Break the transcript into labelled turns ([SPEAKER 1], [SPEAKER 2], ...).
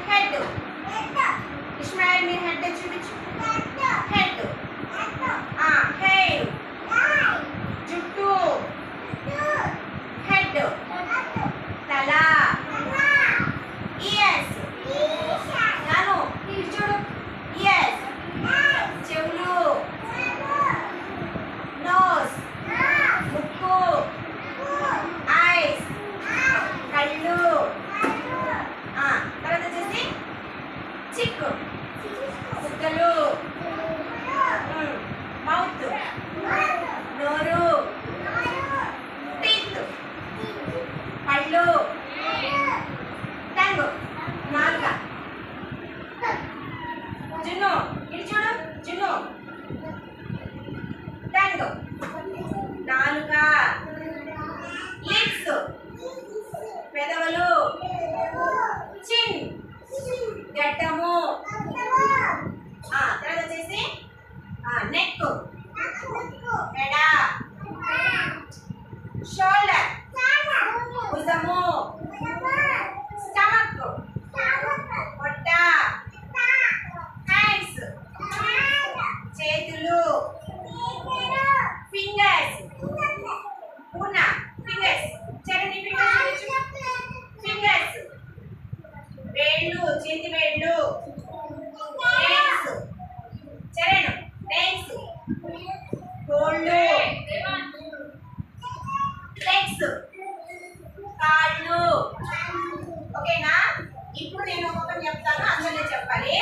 [SPEAKER 1] Head. Ismail మీ head చూపించు. Head. Hair. జుట్టు. Head. తల. ఇయర్స్. నాను ఇటు చూడు. ఇయర్స్. చెవులు. నోస్. ముక్కు. ఐస్. కళ్ళు. తర్వాత వచ్చేసి చిక్కు. బుగ్గలు. మౌత్. నోరు. టీత్. పళ్ళు. టంగ్. నాలుక. జున్ను ఇటు చూడు. జున్ను. టంగ్. నాలుక. లిప్స్. పెదవులు. చిన్. గడ్డము. తర్వాత వచ్చేసి నెక్. మెడ. షోల్డర్. భుజము. స్టమక్. పొట్ట. హ్యాండ్స్. చేతులు. ఫింగర్స్. పూర్ణ. ఫింగర్స్. చరణి ఫింగర్స్. ఫింగర్స్. వేళ్ళు. చేతి వేళ్ళు. నెయిల్స్. చరణ్. నెయిల్స్. గోళ్ళు. లెగ్స్. కాళ్ళు. ఓకేనా? ఇప్పుడు నేను ఒక్కొక్కటి చెప్తాను, అందులో చెప్పాలి.